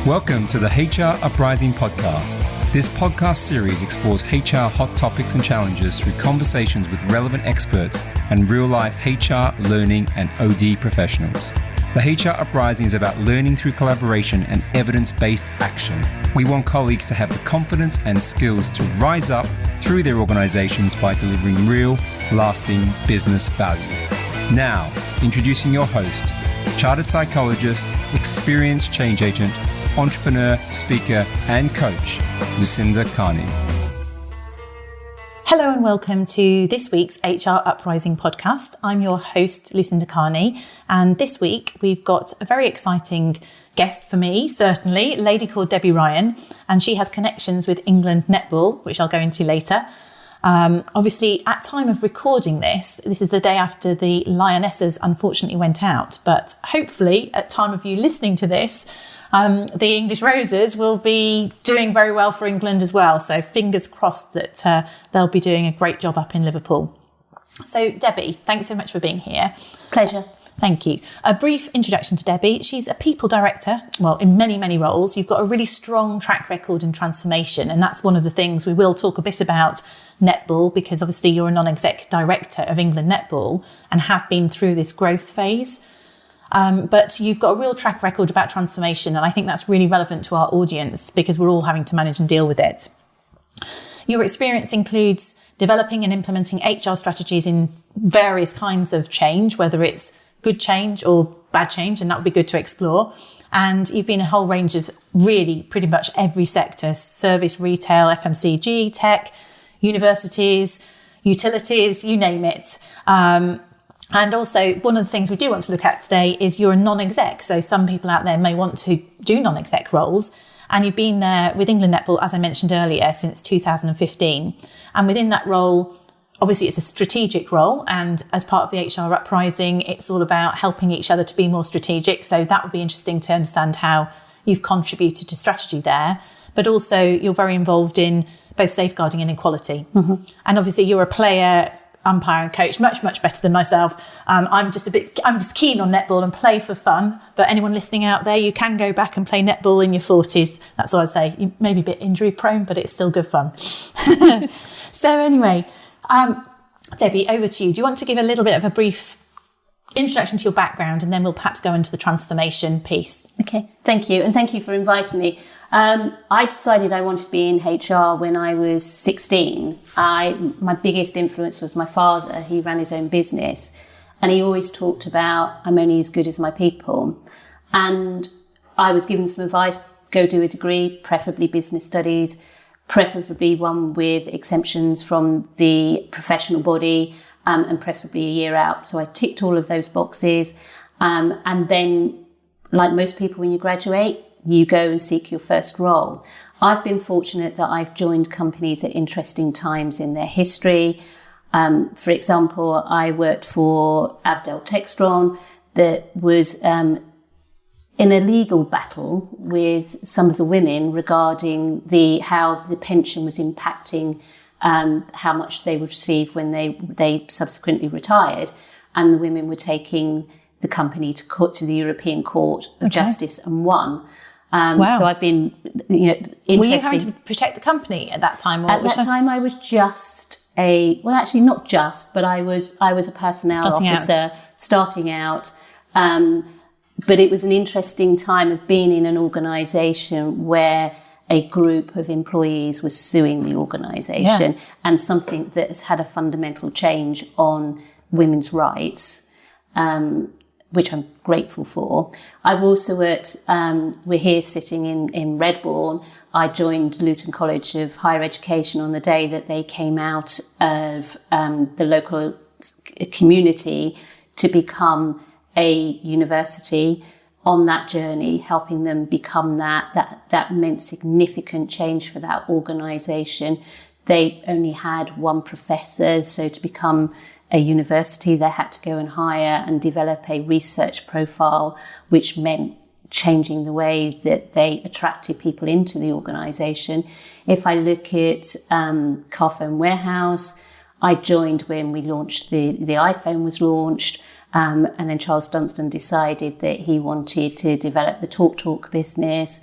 Welcome to the HR Uprising Podcast. This podcast series explores HR hot topics and challenges through conversations with relevant experts and real-life HR, learning, and OD professionals. The HR Uprising is about learning through collaboration and evidence-based action. We want colleagues to have the confidence and skills to rise up through their organizations by delivering real, lasting business value. Now, introducing your host, chartered psychologist, experienced change agent, entrepreneur, speaker, and coach, Lucinda Carney. Hello and welcome to this week's HR Uprising Podcast. I'm your host, Lucinda Carney, and this week we've got a very exciting guest for me, certainly, a lady called Debbie Ryan, and she has connections with England Netball, which I'll go into later. Obviously, at time of recording this is the day after the Lionesses unfortunately went out, but hopefully at time of you listening to this, the English Roses will be doing very well for England as well. So fingers crossed that they'll be doing a great job up in Liverpool. So Debbie, thanks so much for being here. Pleasure. Thank you. A brief introduction to Debbie. She's a people director, well, in many, many roles. You've got a really strong track record in transformation. And that's one of the things we will talk a bit about netball, because obviously you're a non-exec director of England Netball and have been through this growth phase. But you've got a real track record about transformation. And I think that's really relevant to our audience because we're all having to manage and deal with it. Your experience includes developing and implementing HR strategies in various kinds of change, whether it's good change or bad change, and that would be good to explore. And you've been a whole range of really pretty much every sector: service, retail, FMCG, tech, universities, utilities, you name it. And also, one of the things we do want to look at today is you're a non-exec. So some people out there may want to do non-exec roles. And you've been there with England Netball, as I mentioned earlier, since 2015. And within that role, obviously it's a strategic role. And as part of the HR Uprising, it's all about helping each other to be more strategic. So that would be interesting to understand how you've contributed to strategy there. But also you're very involved in both safeguarding and equality. Mm-hmm. And obviously you're a player, umpire and coach, much better than myself. I'm just keen on netball and play for fun. But anyone listening out there, you can go back and play netball in your 40s. That's what I'd say. You may be a bit injury prone, but it's still good fun. So anyway, Debbie, over to you. Do you want to give a little bit of a brief introduction to your background, and then we'll perhaps go into the transformation piece? Okay, thank you. And thank you for inviting me. I decided I wanted to be in HR when I was 16. My biggest influence was my father. He ran his own business, and he always talked about, I'm only as good as my people. And I was given some advice: go do a degree, preferably business studies, preferably one with exemptions from the professional body, and preferably a year out. So I ticked all of those boxes. And then, like most people, when you graduate, you go and seek your first role. I've been fortunate that I've joined companies at interesting times in their history. For example, I worked for Avdel Textron that was in a legal battle with some of the women regarding how the pension was impacting how much they would receive when they subsequently retired. And the women were taking the company to court, to the European Court of Justice, and won. Wow. So I've been, interested. Were you having to protect the company at that time? At that time, I was just not just, but I was a personnel officer starting out. But it was an interesting time of being in an organisation where a group of employees was suing the organisation, and something that has had a fundamental change on women's rights, which I'm grateful for. I've also worked, we're here sitting in Redbourne. I joined Luton College of Higher Education on the day that they came out of the local community to become a university. On that journey, helping them become that meant significant change for that organisation. They only had one professor, so to become a university, they had to go and hire and develop a research profile, which meant changing the way that they attracted people into the organisation. If I look at Carphone Warehouse, I joined when we launched the iPhone was launched. And then Charles Dunstan decided that he wanted to develop the Talk business.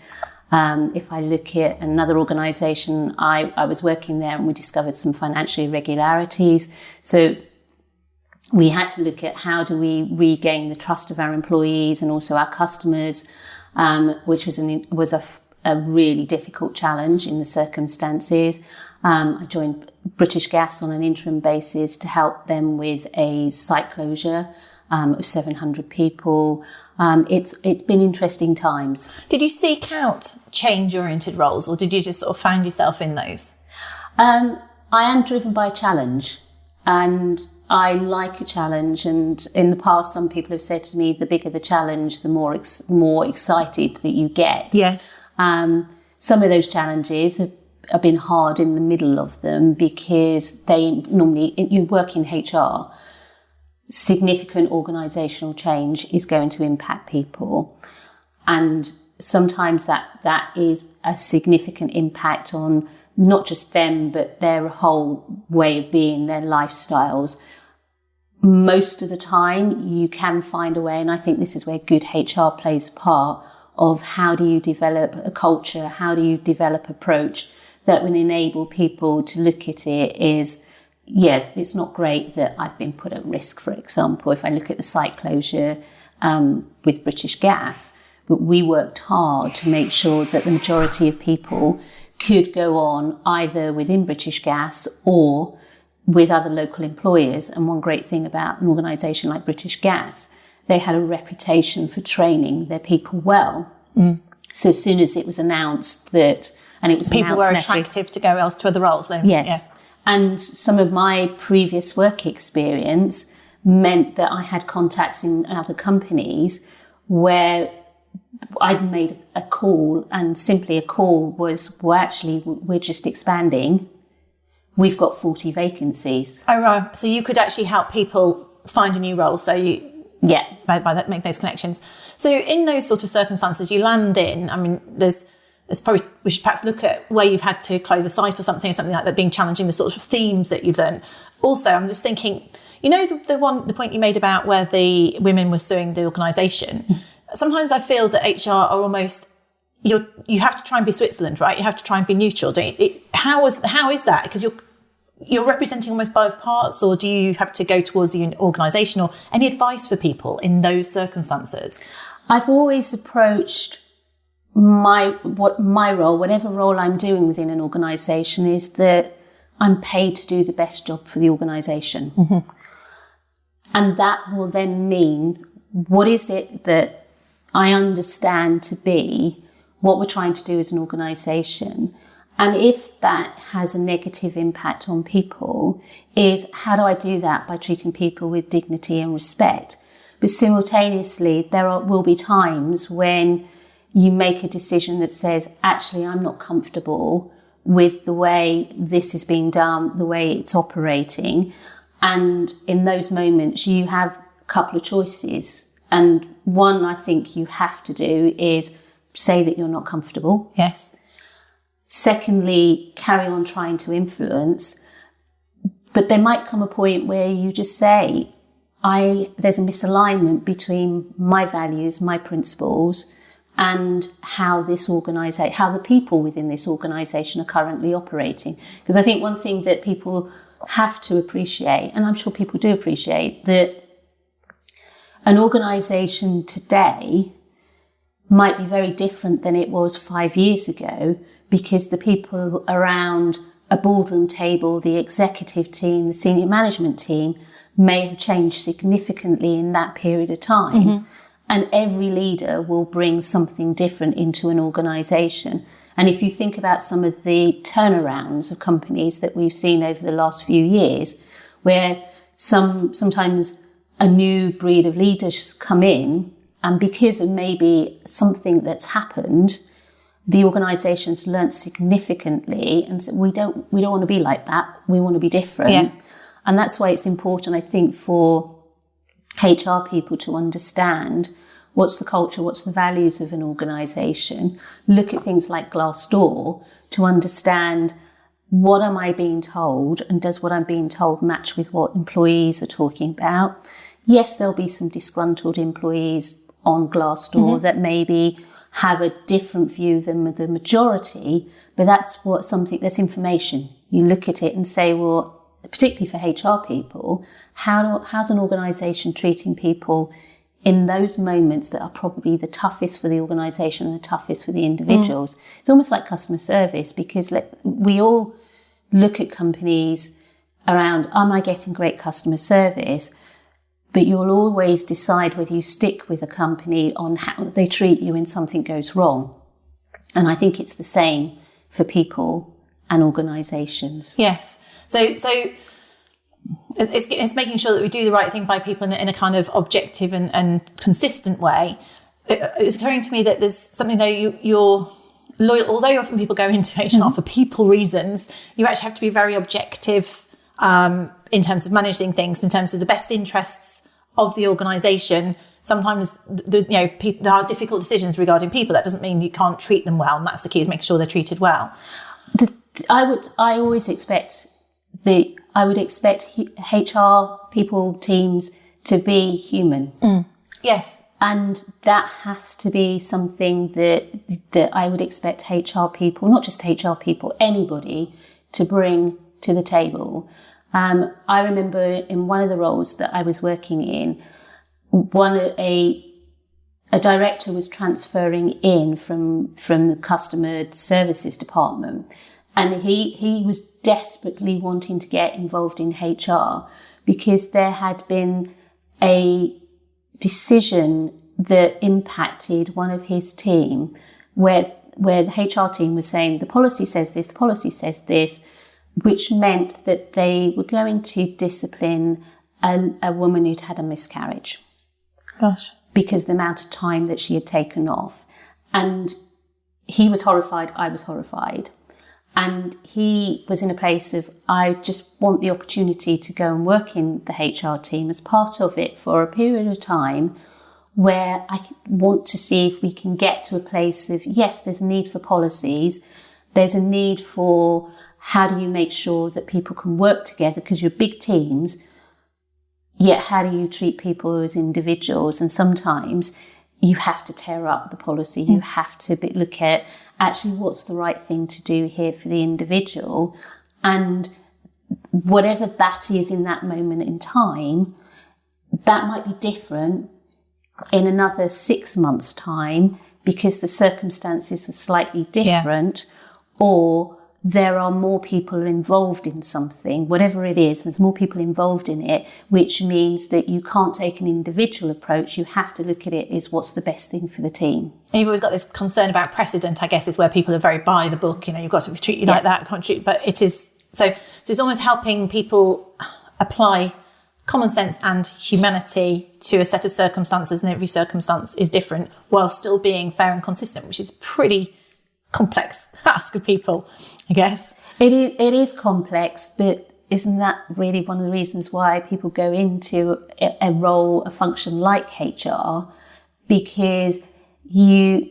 If I look at another organisation, I was working there and we discovered some financial irregularities. So we had to look at how do we regain the trust of our employees and also our customers, which was a really difficult challenge in the circumstances. I joined British Gas on an interim basis to help them with a site closure of 700 people. It's been interesting times. Did you seek out change-oriented roles, or did you just sort of find yourself in those? I am driven by challenge, and I like a challenge. And in the past, some people have said to me, the bigger the challenge, the more excited that you get. Yes. Some of those challenges have been hard in the middle of them because you work in HR. Significant organisational change is going to impact people. And sometimes that is a significant impact on not just them, but their whole way of being, their lifestyles. Most of the time you can find a way, and I think this is where good HR plays a part, of how do you develop a culture, how do you develop approach that will enable people to look at it is, yeah, it's not great that I've been put at risk, for example. If I look at the site closure with British Gas, but we worked hard to make sure that the majority of people could go on either within British Gas or with other local employers. And one great thing about an organisation like British Gas, they had a reputation for training their people well. So as soon as it was announced that, and it was people were announced attractive to go else to other roles. Then, yes. Yeah. And some of my previous work experience meant that I had contacts in other companies where I'd made a call, and simply a call was, well, actually, we're just expanding. We've got 40 vacancies. Oh, right. So you could actually help people find a new role. So you, yeah, by that, make those connections. So in those sort of circumstances, you land in, I mean, there's probably, we should perhaps look at where you've had to close a site or something like that, being challenging, the sort of themes that you've learned. Also, I'm just thinking, you know, the point you made about where the women were suing the organisation. Sometimes I feel that HR are almost, you have to try and be Switzerland, right? You have to try and be neutral. How is that? Because you're representing almost both parts, or do you have to go towards the organisation, or any advice for people in those circumstances? I've always approached my role, whatever role I'm doing within an organisation, is that I'm paid to do the best job for the organisation. Mm-hmm. And that will then mean, what is it that I understand to be what we're trying to do as an organisation? And if that has a negative impact on people, is how do I do that? By treating people with dignity and respect. But simultaneously, will be times when you make a decision that says, actually, I'm not comfortable with the way this is being done, the way it's operating. And in those moments, you have a couple of choices. And one I think you have to do is say that you're not comfortable. Yes. Secondly, carry on trying to influence. But there might come a point where you just say, there's a misalignment between my values, my principles, and how the people within this organisation are currently operating. Because I think one thing that people have to appreciate, and I'm sure people do appreciate, that an organisation today might be very different than it was 5 years ago, because the people around a boardroom table, the executive team, the senior management team may have changed significantly in that period of time. Mm-hmm. And every leader will bring something different into an organisation. And if you think about some of the turnarounds of companies that we've seen over the last few years, where sometimes a new breed of leaders come in, and because of maybe something that's happened, the organisation's learnt significantly and said, we don't want to be like that. We want to be different. Yeah. And that's why it's important, I think, for HR people to understand what's the culture, what's the values of an organisation, look at things like Glassdoor to understand, what am I being told, and does what I'm being told match with what employees are talking about? Yes, there'll be some disgruntled employees on Glassdoor that maybe have a different view than the majority, but that's that's information. You look at it and say, well, particularly for HR people, how's an organisation treating people in those moments that are probably the toughest for the organisation and the toughest for the individuals? It's almost like customer service, because we all look at companies around, am I getting great customer service? But you'll always decide whether you stick with a company on how they treat you when something goes wrong. And I think it's the same for people and organisations. Yes. So it's making sure that we do the right thing by people in a kind of objective and consistent way. It was occurring to me that there's something that you're loyal, although often people go into HR for people reasons, you actually have to be very objective in terms of managing things, in terms of the best interests of the organisation. Sometimes there are difficult decisions regarding people. That doesn't mean you can't treat them well, and that's the key, is making sure they're treated well. I would expect HR people, teams to be human. Yes. And that has to be something that I would expect HR people, not just HR people, anybody, to bring to the table. I remember in one of the roles that I was working in, a director was transferring in from the customer services department, and he was desperately wanting to get involved in HR because there had been a decision that impacted one of his team where the HR team was saying the policy says this, which meant that they were going to discipline a woman who'd had a miscarriage. Gosh. Because the amount of time that she had taken off. And he was horrified, I was horrified. And he was in a place of, I just want the opportunity to go and work in the HR team as part of it for a period of time where I want to see if we can get to a place of, yes, there's a need for policies. There's a need for how do you make sure that people can work together, because you're big teams, yet how do you treat people as individuals? And sometimes you have to tear up the policy. You have to look at actually what's the right thing to do here for the individual. And whatever that is in that moment in time, that might be different in another 6 months' time because the circumstances are slightly different, or there are more people involved in something, whatever it is, there's more people involved in it, which means that you can't take an individual approach. You have to look at it as what's the best thing for the team. And you've always got this concern about precedent, I guess, is where people are very by the book, you've got to treat you like that, can't treat, but it is, so it's almost helping people apply common sense and humanity to a set of circumstances, and every circumstance is different, while still being fair and consistent, which is pretty complex task of people, I guess. It is complex, but isn't that really one of the reasons why people go into a role, a function like HR? Because you're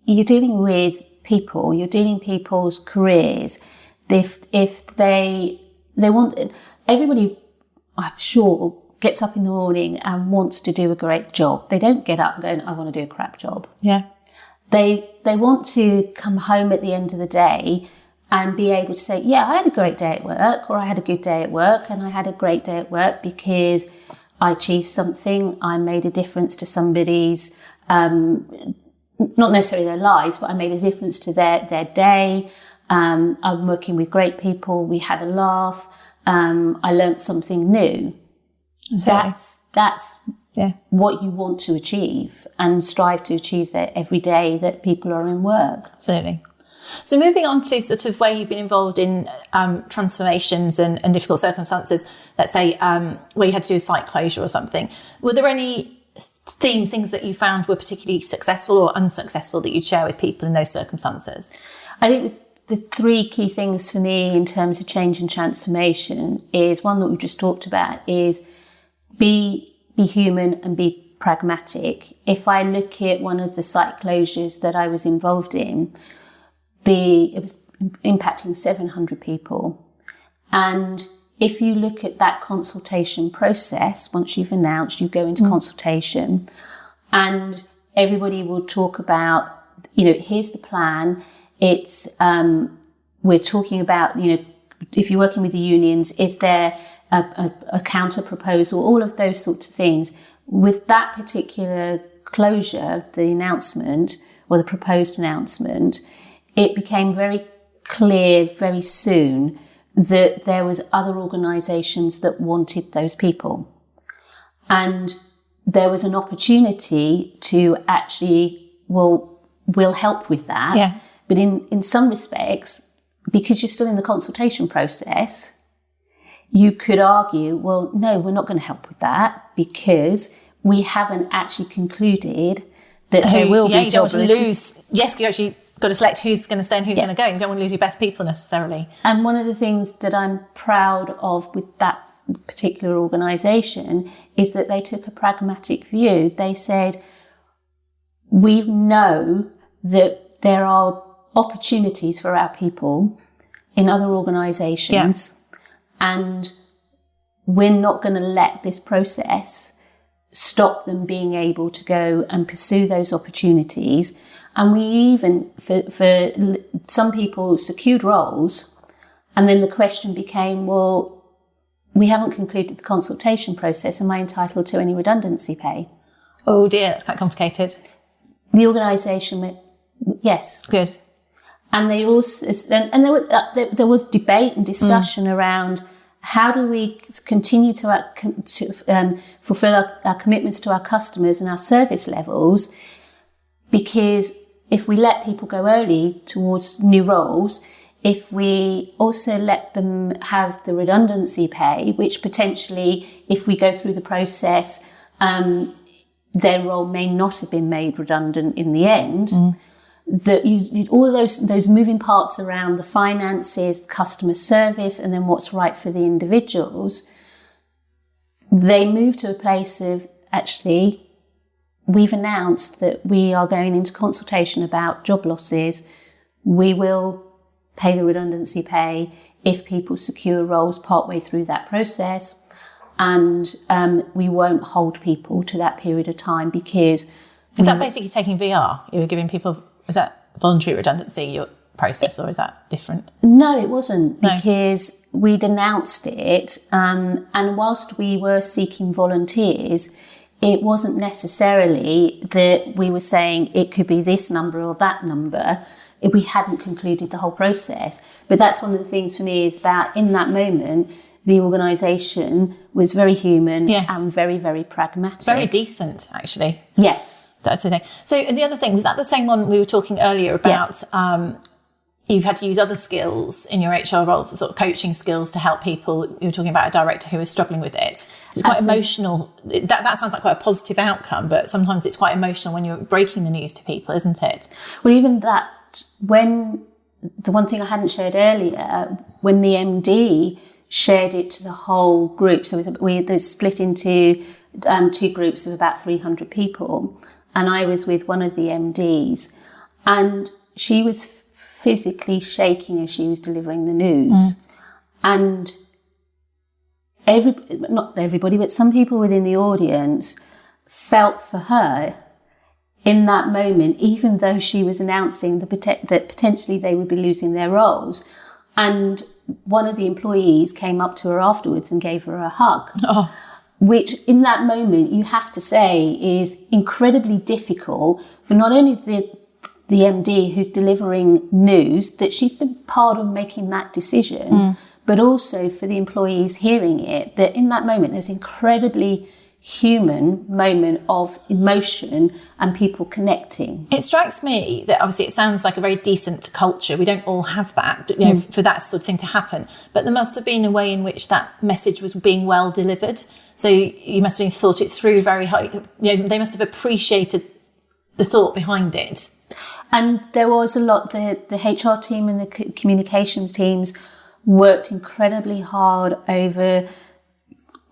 dealing with people, you're dealing with people's careers. If they want, everybody, I'm sure, gets up in the morning and wants to do a great job. They don't get up going, I want to do a crap job. Yeah. They want to come home at the end of the day and be able to say, yeah, I had a great day at work, or I had a good day at work, and I had a great day at work because I achieved something, I made a difference to somebody's, not necessarily their lives, but I made a difference to their day. I'm working with great people, we had a laugh, I learnt something new. Exactly. That's what you want to achieve and strive to achieve that every day that people are in work. Absolutely. So moving on to sort of where you've been involved in transformations and difficult circumstances, let's say where you had to do a site closure or something, were there any things that you found were particularly successful or unsuccessful that you'd share with people in those circumstances? I think the three key things for me in terms of change and transformation is, one that we've just talked about, is be human and be pragmatic. If I look at one of the site closures that I was involved in, it was impacting 700 people. And if you look at that consultation process, once you've announced, you go into consultation, and everybody will talk about, here's the plan. It's, we're talking about, if you're working with the unions, is there a counter proposal, all of those sorts of things. With that particular closure, the announcement or the proposed announcement, it became very clear very soon that there was other organisations that wanted those people. And there was an opportunity to actually, we'll help with that. Yeah. But in some respects, because you're still in the consultation process, you could argue, well, no, we're not going to help with that because we haven't actually concluded that there will be you don't want to jobless. lose. Yes, you actually got to select who's going to stay and who's going to go. You don't want to lose your best people necessarily. And one of the things that I'm proud of with that particular organisation is that they took a pragmatic view. They said, we know that there are opportunities for our people in other organisations, and we're not going to let this process stop them being able to go and pursue those opportunities. And we even, for some people, secured roles, and then the question became, well, we haven't concluded the consultation process. Am I entitled to any redundancy pay? Oh dear, that's quite complicated. The organisation went, yes. Good. And they also, and there was debate and discussion around how do we continue to fulfil our commitments to our customers and our service levels, because if we let people go early towards new roles, if we also let them have the redundancy pay, which potentially, if we go through the process, their role may not have been made redundant in the end, that all those moving parts around the finances, customer service, and then what's right for the individuals, they move to a place of, actually, we've announced that we are going into consultation about job losses. We will pay the redundancy pay if people secure roles partway through that process. And we won't hold people to that period of time because... Is that basically taking VR? You were giving people... Was that voluntary redundancy, your process, or is that different? No, it wasn't, because we'd announced it. And whilst we were seeking volunteers, it wasn't necessarily that we were saying it could be this number or that number. We hadn't concluded the whole process. But that's one of the things for me is that in that moment, the organisation was very human and very, very pragmatic. Very decent, actually. Yes. That's the thing. So, and the other thing, was that the same one we were talking earlier about? You've had to use other skills in your HR role, sort of coaching skills to help people. You were talking about a director who was struggling with it. It's quite emotional. That sounds like quite a positive outcome, but sometimes it's quite emotional when you're breaking the news to people, isn't it? Well, even that, when the one thing I hadn't shared earlier, when the MD shared it to the whole group, so they split into two groups of about 300 people. And I was with one of the MDs, and she was physically shaking as she was delivering the news. And not everybody, but some people within the audience felt for her in that moment, even though she was announcing that potentially they would be losing their roles. And one of the employees came up to her afterwards and gave her a hug. Oh. Which in that moment you have to say is incredibly difficult for not only the MD who's delivering news, that she's been part of making that decision, but also for the employees hearing it, that in that moment there's an incredibly human moment of emotion and people connecting. It strikes me that obviously it sounds like a very decent culture. We don't all have that, but, for that sort of thing to happen. But there must have been a way in which that message was being well delivered. So you must have thought it through very high. They must have appreciated the thought behind it. And there was a lot, the HR team and the communications teams worked incredibly hard over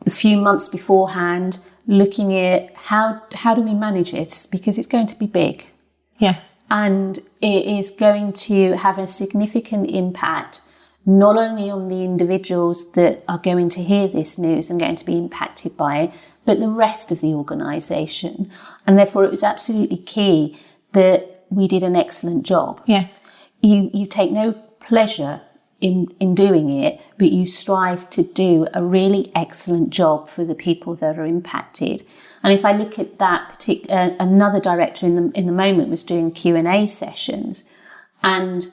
a few months beforehand, looking at how do we manage it, because it's going to be big. Yes. And it is going to have a significant impact, not only on the individuals that are going to hear this news and going to be impacted by it, but the rest of the organisation. And therefore it was absolutely key that we did an excellent job. Yes. You take no pleasure in doing it, but you strive to do a really excellent job for the people that are impacted. And if I look at that another director in the moment was doing Q&A sessions, and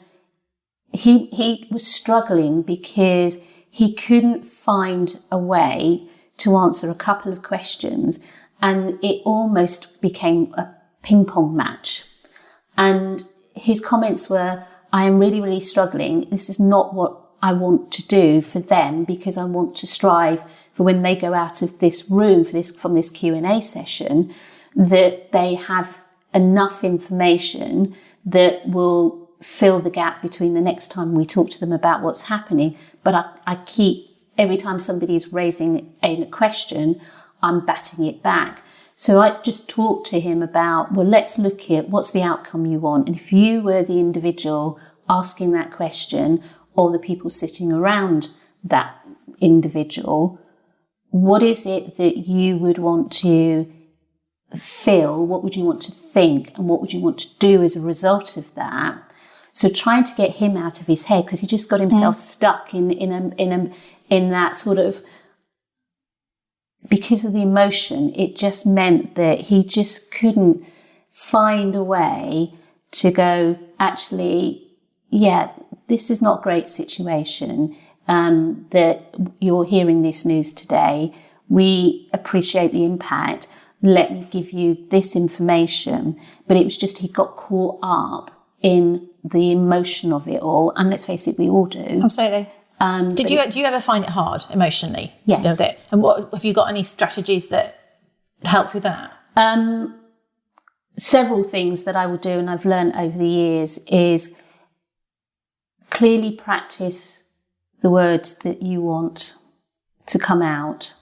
he was struggling because he couldn't find a way to answer a couple of questions, and it almost became a ping pong match. And his comments were, I am really, really struggling. This is not what I want to do for them, because I want to strive for when they go out of this room from this Q&A session, that they have enough information that will fill the gap between the next time we talk to them about what's happening. But I keep, every time somebody's raising a question, I'm batting it back. So I just talked to him about, well, let's look at what's the outcome you want. And if you were the individual asking that question, or the people sitting around that individual, what is it that you would want to feel? What would you want to think? And what would you want to do as a result of that? So trying to get him out of his head, because he just got himself stuck in that sort of, because of the emotion, it just meant that he just couldn't find a way to go, actually, yeah, this is not a great situation, that you're hearing this news today. We appreciate the impact. Let me give you this information. But it was just, he got caught up in the emotion of it all. And let's face it, we all do. Absolutely. Do you ever find it hard emotionally yes. to deal with it? And what have you got any strategies that help with that? Several things that I will do, and I've learned over the years, is clearly practice the words that you want to come out.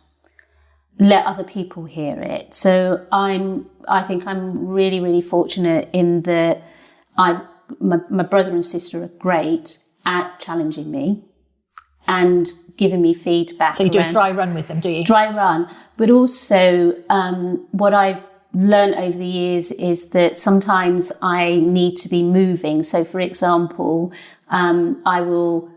Let other people hear it. So I think I'm really, really fortunate in that my brother and sister are great at challenging me and giving me feedback. So you do a dry run with them, do you? Dry run. But also, what I've learned over the years is that sometimes I need to be moving. So for example, I will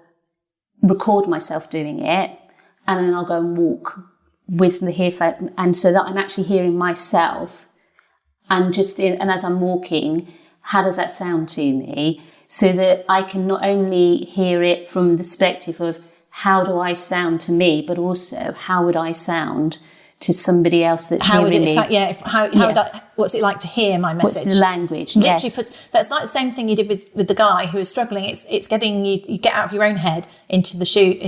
record myself doing it, and then I'll go and walk with the earphone, and so that I'm actually hearing myself, and as I'm walking, how does that sound to me? So that I can not only hear it from the perspective of how do I sound to me, but also how would I sound to somebody else that's hearing me. What's it like to hear my message? What's the language? Literally Yes. So it's like the same thing you did with the guy who was struggling. It's getting you get out of your own head into the shoes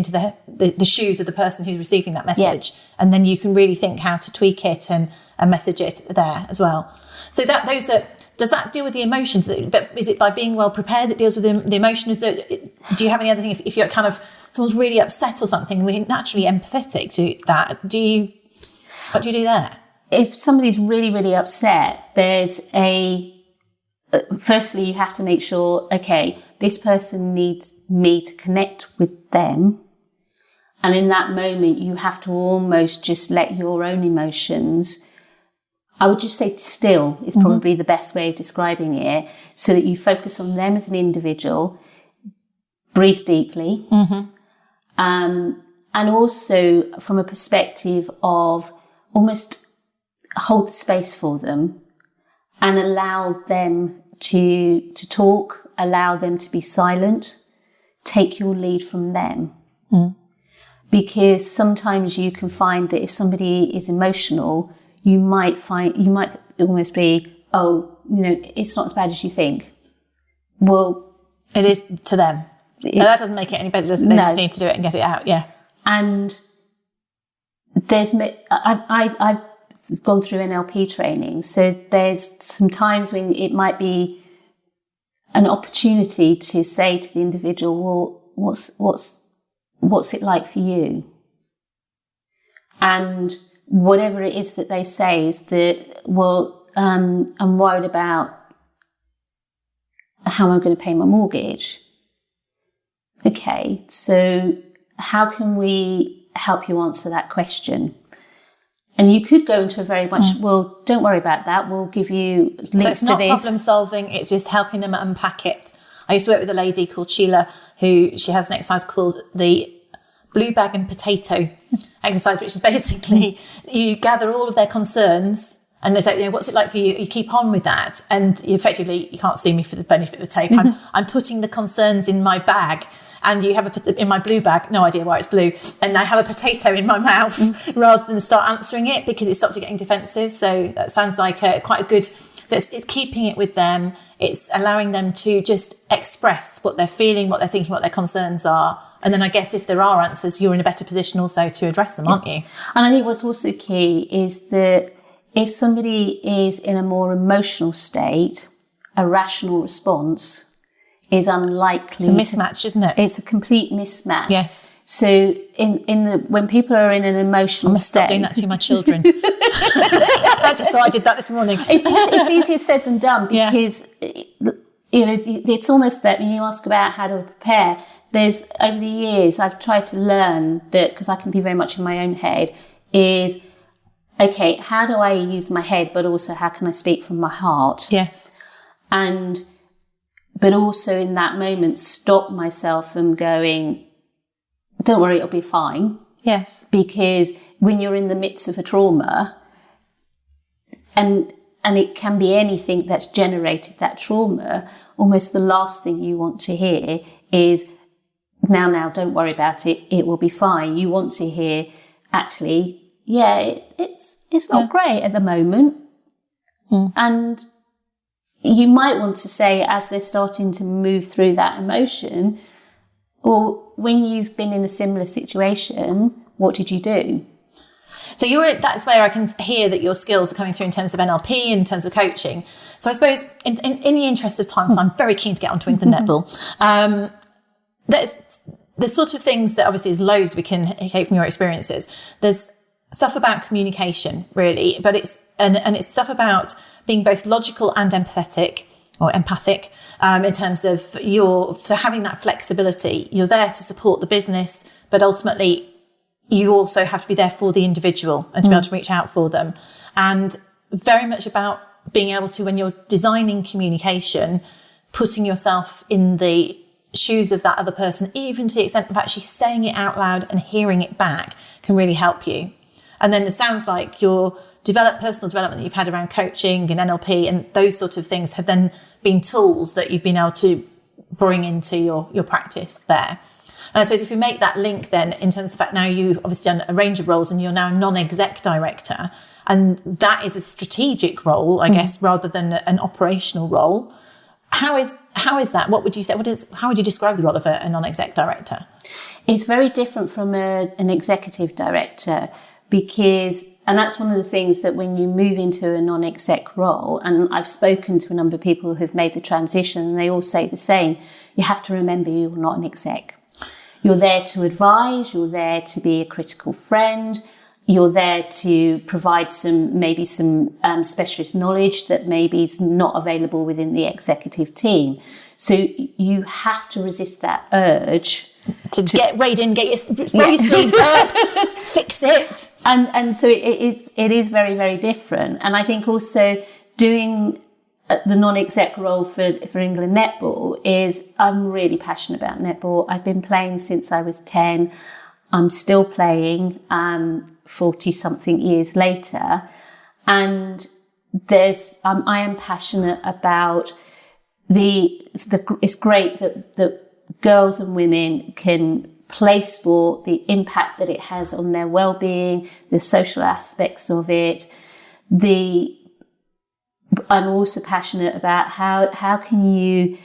of the person who's receiving that message, and then you can really think how to tweak it and message it there as well. So does that deal with the emotions? But is it by being well prepared that deals with the emotions? Do you have any other thing? If you're kind of, someone's really upset or something, we're naturally empathetic to that. What do you do there? If somebody's really, really upset, firstly, you have to make sure, okay, this person needs me to connect with them. And in that moment, you have to almost just let your own emotions, I would just say still is probably the best way of describing it, so that you focus on them as an individual, breathe deeply, and also from a perspective of almost hold the space for them and allow them to talk, allow them to be silent, take your lead from them. Because sometimes you can find that if somebody is emotional, you might almost be, it's not as bad as you think. Well, it is to them. That doesn't make it any better, does it? They just need to do it and get it out, yeah. And I've gone through NLP training, so there's some times when it might be an opportunity to say to the individual, well, what's it like for you? And whatever it is that they say is that, well, I'm worried about how I'm going to pay my mortgage. okay, so how can we help you answer that question? And you could go into a very much, well, don't worry about that. We'll give you links to this. So it's not problem solving. It's just helping them unpack it. I used to work with a lady called Sheila, who she has an exercise called the blue bag and potato exercise, which is basically you gather all of their concerns and they say, what's it like for you? You keep on with that. And you can't see me for the benefit of the tape. I'm putting the concerns in my bag, and you have in my blue bag, no idea why it's blue. And I have a potato in my mouth rather than start answering it, because it stops you getting defensive. So that sounds like quite a good, so it's keeping it with them. It's allowing them to just express what they're feeling, what they're thinking, what their concerns are. And then I guess if there are answers, you're in a better position also to address them, aren't you? And I think what's also key is that if somebody is in a more emotional state, a rational response is unlikely. It's a mismatch, isn't it? It's a complete mismatch. Yes. So when people are in an emotional state, stop doing that to my children. I just thought I did that this morning. It's easier said than done, because it's almost that when you ask about how to prepare, there's over the years I've tried to learn that, because I can be very much in my own head, is okay, how do I use my head, but also how can I speak from my heart? Yes. But also in that moment, stop myself from going, don't worry, it'll be fine. Yes. Because when you're in the midst of a trauma, and it can be anything that's generated that trauma, almost the last thing you want to hear is, now, don't worry about it, it will be fine. You want to hear, actually, it's not great at the moment. And you might want to say, as they're starting to move through that emotion, or when you've been in a similar situation, what did you do? So that's where I can hear that your skills are coming through in terms of NLP, in terms of coaching. So I suppose in the interest of time, because I'm very keen to get onto England Netball, the sort of things that obviously there's loads we can take from your experiences. There's stuff about communication, really, but it's stuff about being both logical and empathetic, or empathic, in terms of so having that flexibility. You're there to support the business, but ultimately you also have to be there for the individual and to be able to reach out for them. And very much about being able to, when you're designing communication, putting yourself in the shoes of that other person, even to the extent of actually saying it out loud and hearing it back, can really help you. And then it sounds like your personal development that you've had around coaching and NLP and those sort of things have then been tools that you've been able to bring into your practice there. And I suppose if we make that link then in terms of the fact now you've obviously done a range of roles and you're now a non-exec director, and that is a strategic role, I guess, rather than an operational role. How is that? What would you say? How would you describe the role of a non-exec director? It's very different from an executive director, because, and that's one of the things that when you move into a non-exec role, and I've spoken to a number of people who have made the transition, and they all say the same, you have to remember you're not an exec. You're there to advise, you're there to be a critical friend, you're there to provide some specialist knowledge that maybe is not available within the executive team. So you have to resist that urge to get right in, get your sleeves up, fix it. And so it is very, very different. And I think also doing the non-exec role for England Netball is, I'm really passionate about netball. I've been playing since I was 10. I'm still playing 40 something years later. And I am passionate about it's great that girls and women can play sport, the impact that it has on their well-being, the social aspects of it. I'm also passionate about how can we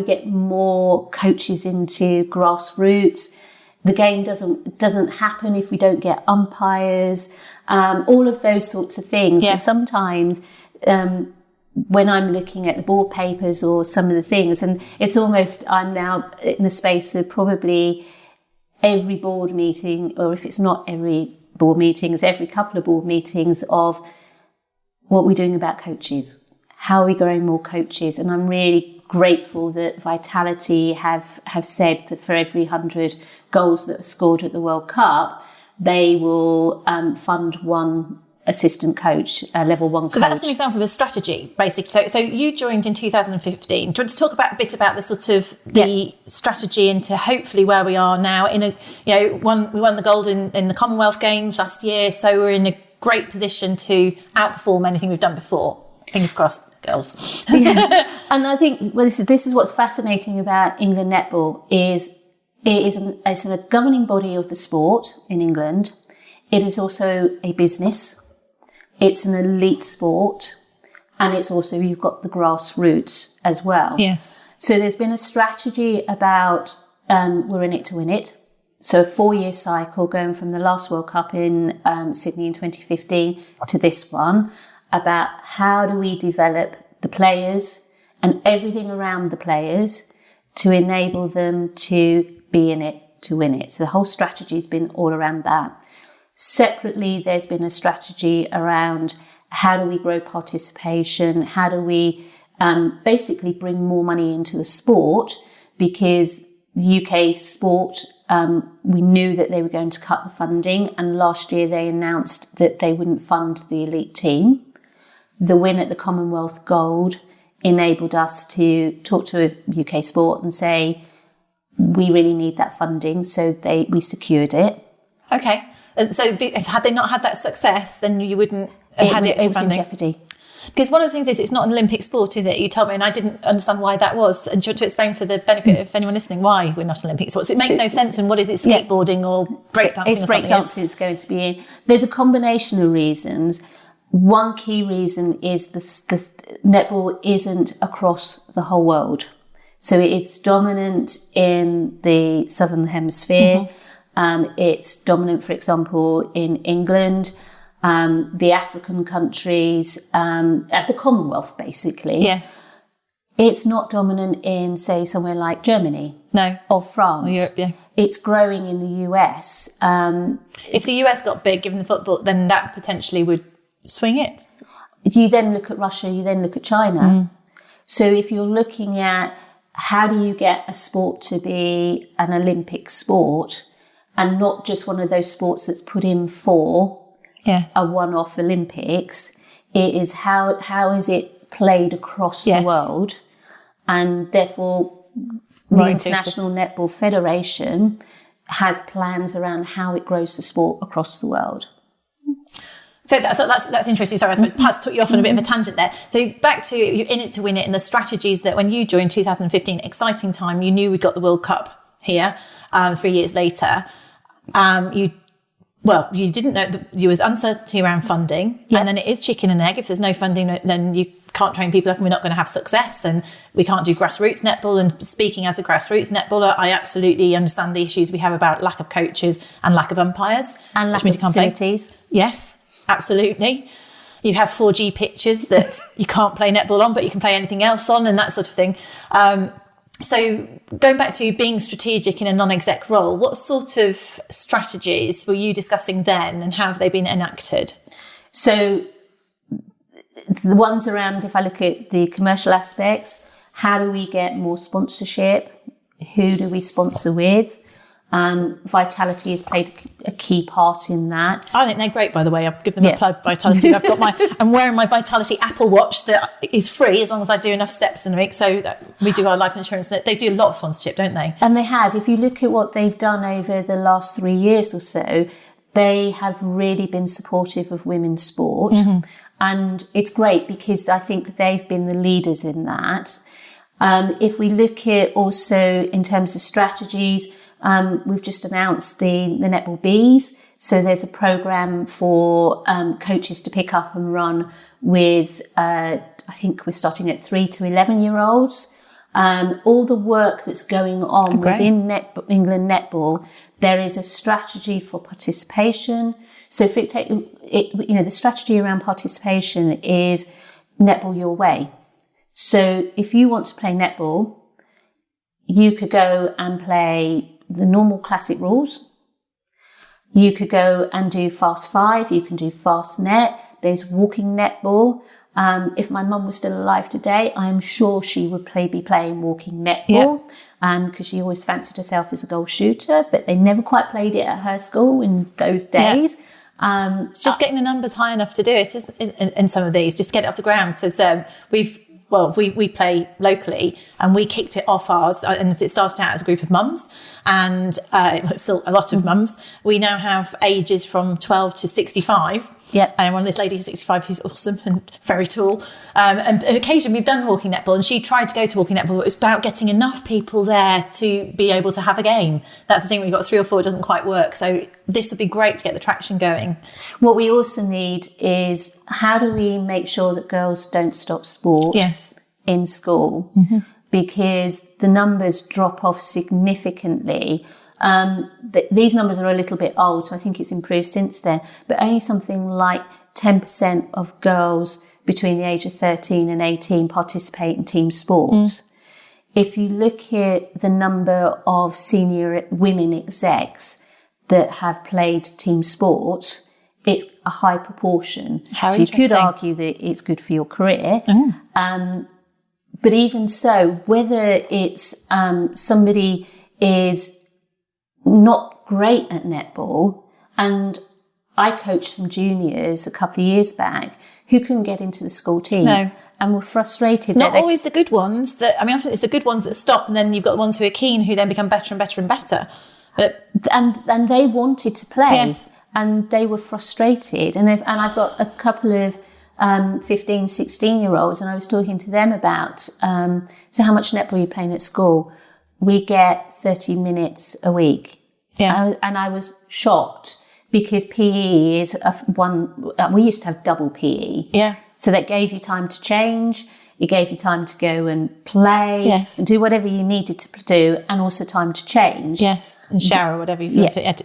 get more coaches into grassroots. The game doesn't happen if we don't get umpires, all of those sorts of things. Yeah. So sometimes, when I'm looking at the board papers or some of the things, and it's almost, I'm now in the space of probably every board meeting, or if it's not every board meeting, it's every couple of board meetings of what we're doing about coaches. How are we growing more coaches? And I'm really grateful that Vitality have said that for every 100 goals that are scored at the World Cup, they will fund one assistant coach, a level 1 coach. So that's an example of a strategy, basically. So you joined in 2015. Do you want to talk a bit about the sort of the strategy into hopefully where we are now? We won the gold in the Commonwealth Games last year, so we're in a great position to outperform anything we've done before. Fingers crossed, girls. Yeah. And I think this is what's fascinating about England Netball is it's a governing body of the sport in England. It is also a business. It's an elite sport, and it's also, you've got the grassroots as well. Yes. So there's been a strategy about we're in it to win it. So a 4-year cycle going from the last World Cup in Sydney in 2015 to this one, about how do we develop the players and everything around the players to enable them to be in it to win it. So the whole strategy has been all around that. Separately, there's been a strategy around how do we grow participation? How do we basically bring more money into the sport? Because the UK sport, we knew that they were going to cut the funding, and last year they announced that they wouldn't fund the elite team. The win at the Commonwealth Gold enabled us to talk to UK sport and say, we really need that funding, so we secured it. Okay. So had they not had that success, then you wouldn't have had it was funding. in jeopardy. Because one of the things is it's not an Olympic sport, is it? You told me, and I didn't understand why that was. And do you want to explain for the benefit of anyone listening why we're not an Olympic sport? So it makes no sense. And what is it, skateboarding or breakdancing? It's breakdancing it's going to be in. There's a combination of reasons. One key reason is the netball isn't across the whole world. So it's dominant in the Southern Hemisphere. It's dominant, for example, in England, the African countries, at the Commonwealth, basically. Yes. It's not dominant in, say, somewhere like Germany. No. Or France. Or Europe, yeah. It's growing in the US. If the US got big, given the football, then that potentially would swing it. You then look at Russia, you then look at China. So if you're looking at how do you get a sport to be an Olympic sport and not just one of those sports that's put in for a one-off Olympics, it is how is it played across the world, and therefore the International Netball Federation has plans around how it grows the sport across the world. So that's interesting. Sorry, I perhaps took you off on a bit of a tangent there. So back to you're in it to win it, and the strategies that when you joined 2015, exciting time, you knew we'd got the World Cup here 3 years later. You didn't know that there was uncertainty around funding, and then it is chicken and egg. If there's no funding, then you can't train people up and we're not going to have success, and we can't do grassroots netball. And speaking as a grassroots netballer, I absolutely understand the issues we have about lack of coaches and lack of umpires. And lack of facilities. Yes, absolutely. You have 4G pitches that you can't play netball on, but you can play anything else on, and that sort of thing. So going back to being strategic in a non-exec role, what sort of strategies were you discussing then, and how have they been enacted? So the ones around, if I look at the commercial aspects, how do we get more sponsorship? Who do we sponsor with? Vitality has played a key part in that. I think they're great, by the way. I'll give them a plug, Vitality. I'm wearing my Vitality Apple Watch that is free as long as I do enough steps in a week. So that we do our life insurance. They do a lot of sponsorship, don't they? And they have. If you look at what they've done over the last 3 years or so, they have really been supportive of women's sport. And it's great because I think they've been the leaders in that. If we look at also in terms of strategies, we've just announced the Netball Bees. So there's a program for coaches to pick up and run with, I think we're starting at 3 to 11-year-olds. All the work that's going on within England Netball, there is a strategy for participation. So if the strategy around participation is netball your way. So if you want to play netball, you could go and play the normal classic rules. You could go and do fast 5. You can do fast net. There's walking netball. If my mum was still alive today, I am sure she would be playing walking netball, because she always fancied herself as a goal shooter, but they never quite played it at her school in those days. It's just getting the numbers high enough to do it in some of these, just get it off the ground. So we play locally, and we kicked it off ours, and it started out as a group of mums, and it's still a lot of mums. We now have ages from 12 to 65. Yep. And one of this lady who's 65 who's awesome and very tall. And occasionally we've done walking netball, and she tried to go to walking netball, but it was about getting enough people there to be able to have a game. That's the thing, when you've got 3 or 4, it doesn't quite work. So this would be great to get the traction going. What we also need is, how do we make sure that girls don't stop sport in school? Because the numbers drop off significantly. These numbers are a little bit old, so I think it's improved since then, but only something like 10% of girls between the age of 13 and 18 participate in team sports. If you look at the number of senior women execs that have played team sports, it's a high proportion. How so you could argue that it's good for your career. But even so, whether it's somebody is not great at netball, and I coached some juniors a couple of years back who couldn't get into the school team and were frustrated. It's not always the good ones that, often it's the good ones that stop, and then you've got the ones who are keen who then become better and better and better. And they wanted to play, and they were frustrated. And I've got a couple of 15, 16-year-olds, and I was talking to them about, so how much netball are you playing at school? We get 30 minutes a week. And I was shocked, because PE is we used to have double PE. So that gave you time to change. It gave you time to go and play and do whatever you needed to do, and also time to change. And shower or whatever you feel to.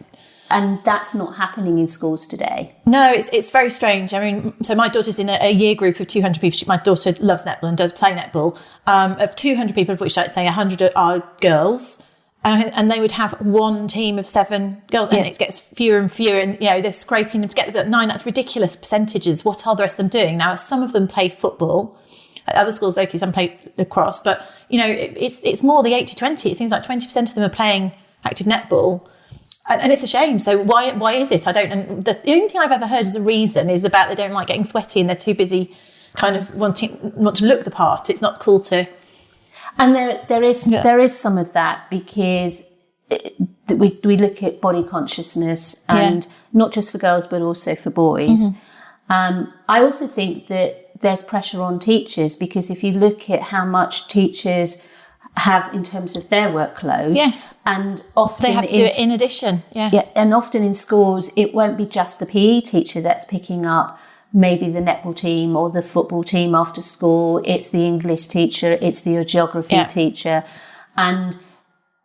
And that's not happening in schools today. No, it's very strange. So my daughter's in a year group of 200 people. My daughter loves netball and does play netball. Of 200 people, of which I'd say 100 are girls. And they would have one team of 7 girls, and it gets fewer and fewer, and they're scraping them together. But 9, that's ridiculous percentages. What are the rest of them doing? Now, some of them play football. At other schools locally, some play lacrosse, but it's more the 80-20. It seems like 20% of them are playing active netball. And it's a shame. So why is it? I don't. And the only thing I've ever heard as a reason is about they don't like getting sweaty, and they're too busy kind of want to look the part. It's not cool to. And there is some of that, because we look at body consciousness, and not just for girls but also for boys. I also think that there's pressure on teachers, because if you look at how much teachers have in terms of their workload, and often they have to do it in addition, and often in schools it won't be just the PE teacher that's picking up maybe the netball team or the football team after school. It's the English teacher, it's the geography teacher, and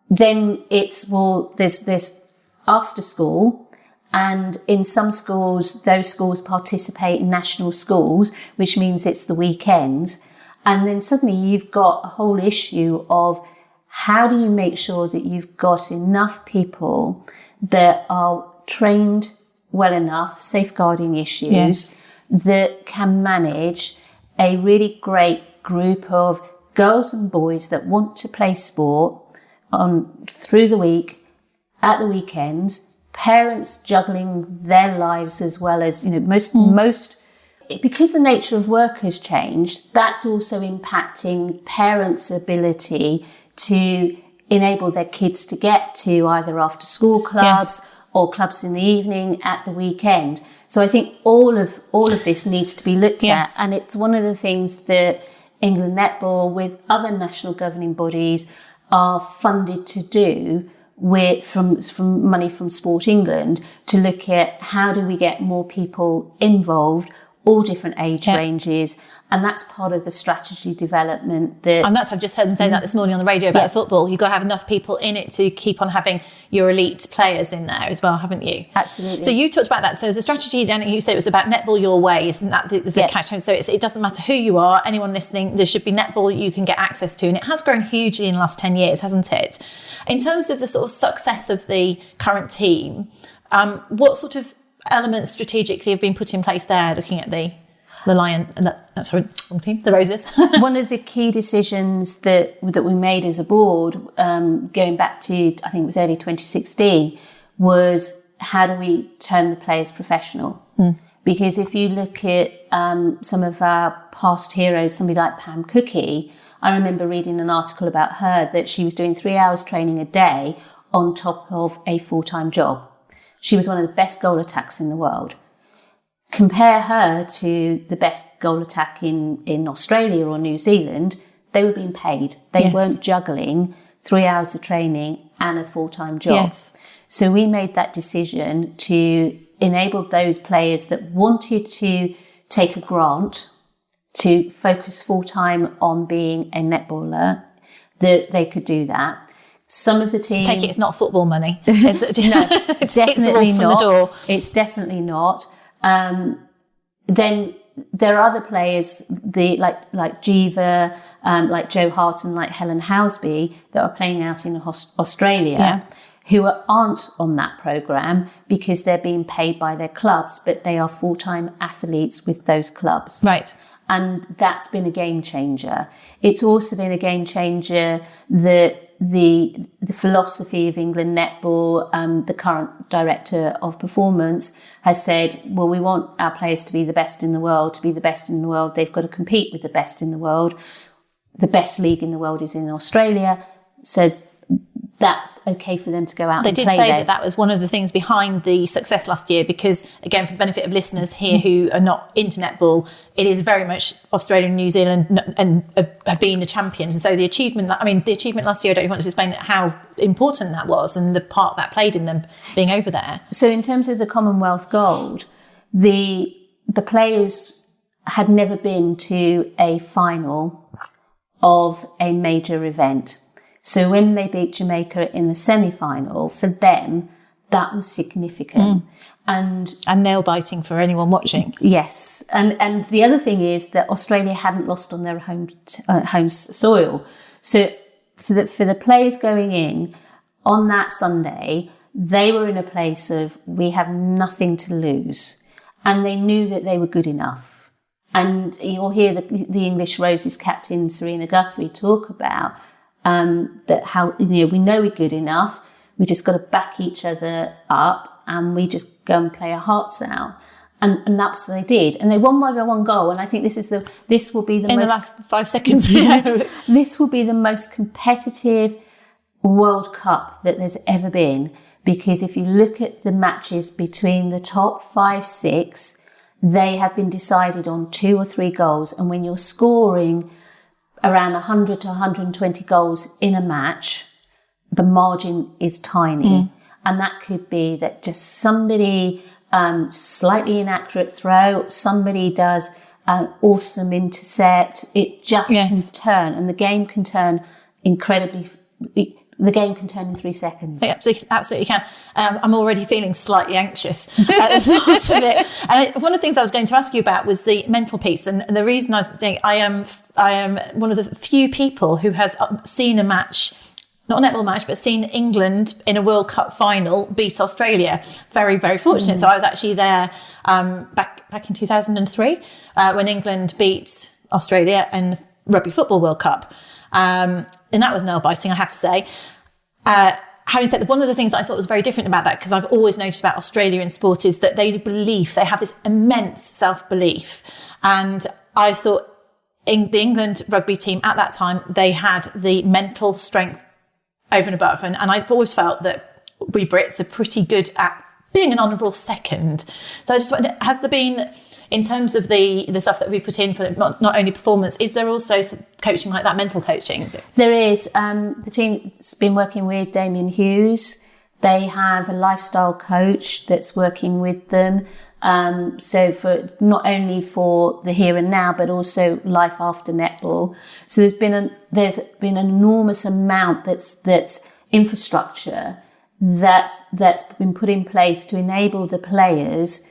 then there's after school. And in some schools, those schools participate in national schools, which means it's the weekends. And then suddenly you've got a whole issue of, how do you make sure that you've got enough people that are trained well enough, safeguarding issues, that can manage a really great group of girls and boys that want to play sport through the week, at the weekends, parents juggling their lives as well as, most, because the nature of work has changed, that's also impacting parents' ability to enable their kids to get to either after school clubs or clubs in the evening, at the weekend. So I think all of this needs to be looked at, and it's one of the things that England Netball, with other national governing bodies, are funded to do, from money from Sport England, to look at how do we get more people involved, all different age ranges, and that's part of the strategy development. And I've just heard them say that this morning on the radio about football. You've got to have enough people in it to keep on having your elite players in there as well, haven't you? Absolutely. So you talked about that. So as a strategy, Danny, you said it was about netball your way, isn't that the catch? So it doesn't matter who you are, anyone listening, there should be netball you can get access to, and it has grown hugely in the last 10 years, hasn't it? In terms of the sort of success of the current team, what sort of elements strategically have been put in place there, looking at the... The Lion, wrong team, the Roses. One of the key decisions that we made as a board, going back to, I think it was early 2016, was how do we turn the players professional? Because if you look at some of our past heroes, somebody like Pam Cookie, I remember reading an article about her that she was doing 3 hours training a day on top of a full-time job. She was one of the best goal attacks in the world. Compare her to the best goal attack in Australia or New Zealand, they were being paid. They weren't juggling 3 hours of training and a full-time job. Yes. So we made that decision to enable those players that wanted to take a grant to focus full-time on being a netballer, that they could do that. Some of the team... Take it, it's not football money. No, definitely not. The door. It's definitely not. Then there are other players, like Jiva, like Joe Hart and like Helen Housby, that are playing out in Australia, who aren't on that programme because they're being paid by their clubs, but they are full-time athletes with those clubs. Right. And that's been a game changer. It's also been a game changer that the philosophy of England Netball, the current director of performance, has said, well, we want our players to be the best in the world. To be the best in the world, they've got to compete with the best in the world. The best league in the world is in Australia. So that's okay for them to go out and play there. They did say that was one of the things behind the success last year, because, again, for the benefit of listeners here who are not into netball, it is very much Australia and New Zealand and have been the champions. And so the achievement last year, I don't want to explain how important that was and the part that played in them being over there. So in terms of the Commonwealth Gold, the players had never been to a final of a major event. So when they beat Jamaica in the semi-final, for them, that was significant. And nail biting for anyone watching. Yes. And the other thing is that Australia hadn't lost on their home soil. So for the players going in on that Sunday, they were in a place of, we have nothing to lose. And they knew that they were good enough. And you'll hear the English Roses captain, Serena Guthrie, talk about that how, we know we're good enough. We just got to back each other up and we just go and play our hearts out. And that's what they did. And they won by 1 goal. And I think this will be the last 5 seconds. This will be the most competitive World Cup that there's ever been. Because if you look at the matches between the top 5, 6, they have been decided on 2 or 3 goals. And when you're scoring around 100 to 120 goals in a match, the margin is tiny. And that could be that just somebody, slightly inaccurate throw, somebody does an awesome intercept. It just can turn, and the game can turn the game can turn in 3 seconds. It absolutely can. I'm already feeling slightly anxious at the thought of it. And one of the things I was going to ask you about was the mental piece. And the reason I was saying I am one of the few people who has seen a match, not a netball match, but seen England in a World Cup final beat Australia. Very, very fortunate. So I was actually there back in 2003 when England beat Australia in Rugby Football World Cup. And that was nail-biting, I have to say. Having said that, one of the things that I thought was very different about that, because I've always noticed about Australia in sport, is that they have this immense self-belief. And I thought the England rugby team at that time, they had the mental strength over and above. And I've always felt that we Brits are pretty good at being an honourable second. So I just wonder, has there been, in terms of the stuff that we put in for not only performance, is there also coaching like that, mental coaching? There is. The team's been working with Damien Hughes. They have a lifestyle coach that's working with them. So for not only for the here and now, but also life after netball. So there's been an enormous amount that's infrastructure that's been put in place to enable the players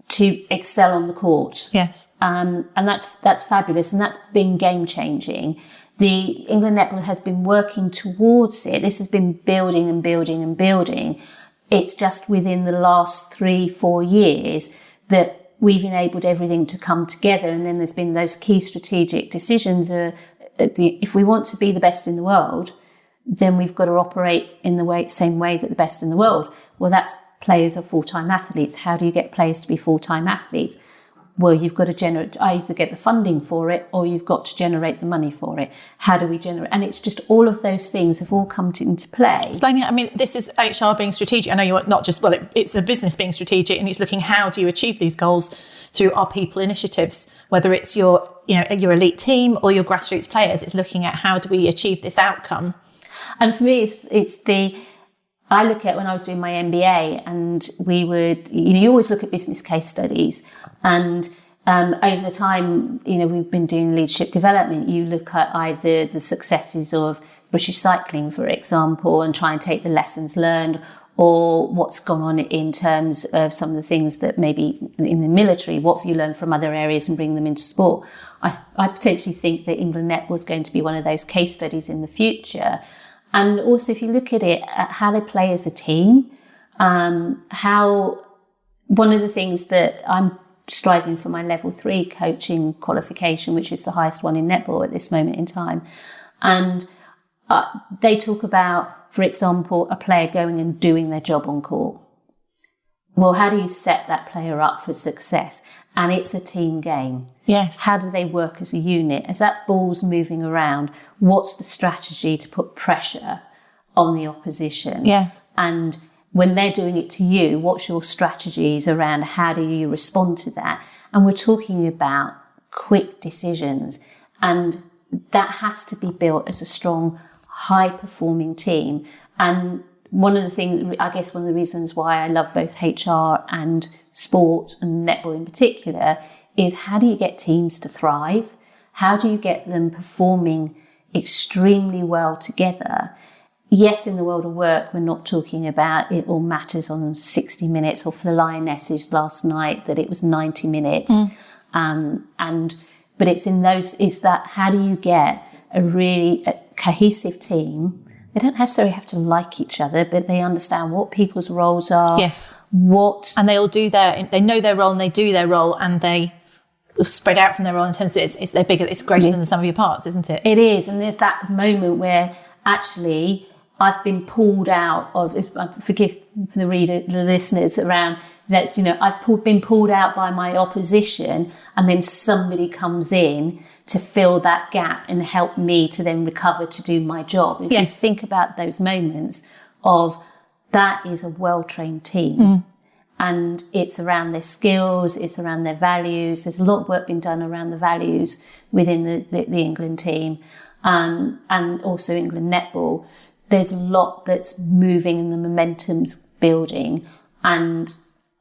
to excel on the court. Yes. And that's fabulous, and that's been game changing. The England Netball has been working towards it. This has been building and building and building. It's just within the last 3-4 years that we've enabled everything to come together. And then there's been those key strategic decisions. If we want to be the best in the world, then we've got to operate in the same way that the best in the world. Well, that's players are full-time athletes. How do you get players to be full-time athletes? Well, you've got to either get the funding for it, or you've got to generate the money for it. How do we generate? And it's just all of those things have all come into play. Explain it. I mean, this is HR being strategic. I know you're not just, it's a business being strategic, and it's looking, how do you achieve these goals through our people initiatives, whether it's your elite team or your grassroots players. It's looking at how do we achieve this outcome. And for me, I look at when I was doing my MBA, and we would, you always look at business case studies. And over the time, we've been doing leadership development. You look at either the successes of British cycling, for example, and try and take the lessons learned, or what's gone on in terms of some of the things that maybe in the military, what have you learned from other areas and bring them into sport. I potentially think that England Netball is going to be one of those case studies in the future. And also, if you look at it, at how they play as a team, one of the things that I'm striving for my level 3 coaching qualification, which is the highest one in netball at this moment in time. And they talk about, for example, a player going and doing their job on court. Well, how do you set that player up for success? And it's a team game. Yes. How do they work as a unit? As that ball's moving around, what's the strategy to put pressure on the opposition? Yes. And when they're doing it to you, what's your strategies around how do you respond to that? And we're talking about quick decisions. And that has to be built as a strong, high-performing team. And one of the reasons why I love both HR and sport and netball in particular is, how do you get teams to thrive? How do you get them performing extremely well together? Yes, in the world of work, we're not talking about it all matters on 60 minutes, or for the Lionesses last night that it was 90 minutes. But it's that how do you get a cohesive team? They don't necessarily have to like each other, but they understand what people's roles are. Yes. And they all they know their role and they do their role, and they spread out from their role in terms of it's greater than the sum of your parts, isn't it? It is. And there's that moment where actually I've been pulled out of, forgive the listeners around, I've been pulled out by my opposition, and then somebody comes in to fill that gap and help me to then recover to do my job. If you think about those moments of, that is a well-trained team. And it's around their skills, it's around their values. There's a lot of work being done around the values within the England team, and also England Netball. There's a lot that's moving and the momentum's building. And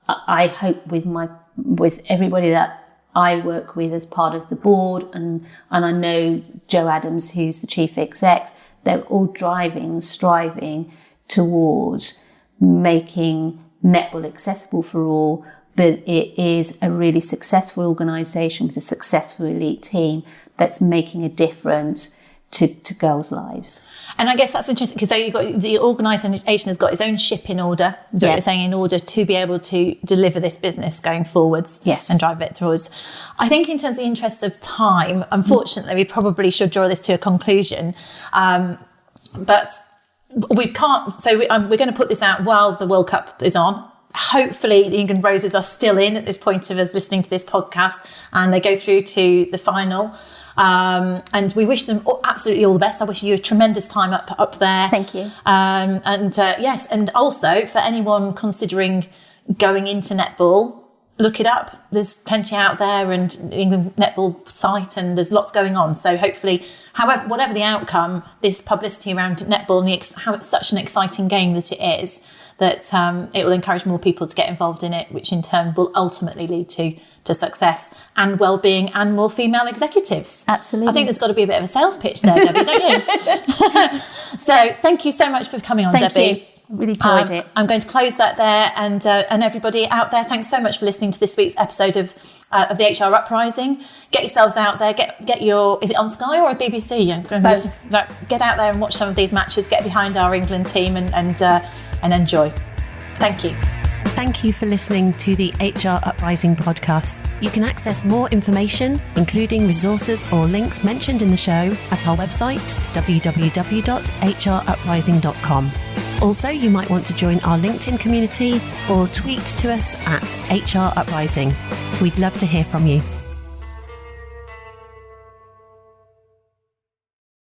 I hope with everybody that I work with as part of the board, and I know Joe Adams, who's the chief exec, they're all striving towards making netball accessible for all, but it is a really successful organisation with a successful elite team that's making a difference to girls' lives. And I guess that's interesting, because you've got the organisation has got its own ship in order, you're saying, in order to be able to deliver this business going forwards, and drive it through. I think in terms of the interest of time, unfortunately, we probably should draw this to a conclusion, but we can't. So we're going to put this out while the World Cup is on. Hopefully the England Roses are still in at this point of us listening to this podcast, and they go through to the final. And we wish them absolutely all the best. I wish you a tremendous time up there. Thank you. Yes, and also for anyone considering going into netball, look it up. There's plenty out there, and the England Netball site, and there's lots going on. So hopefully, whatever the outcome, this publicity around netball and how it's such an exciting game that it is, that it will encourage more people to get involved in it, which in turn will ultimately lead to success and well-being and more female executives. Absolutely. I think there's got to be a bit of a sales pitch there, Debbie, don't you? So thank you so much for coming on, Debbie. Thank you. Really enjoyed it. I'm going to close that there, and everybody out there, thanks so much for listening to this week's episode of the HR Uprising. Get yourselves out there. Get your. Is it on Sky or a BBC? Both. Get out there and watch some of these matches. Get behind our England team and enjoy. Thank you. Thank you for listening to the HR Uprising podcast. You can access more information, including resources or links mentioned in the show, at our website, www.hruprising.com. Also, you might want to join our LinkedIn community or tweet to us at HR Uprising. We'd love to hear from you.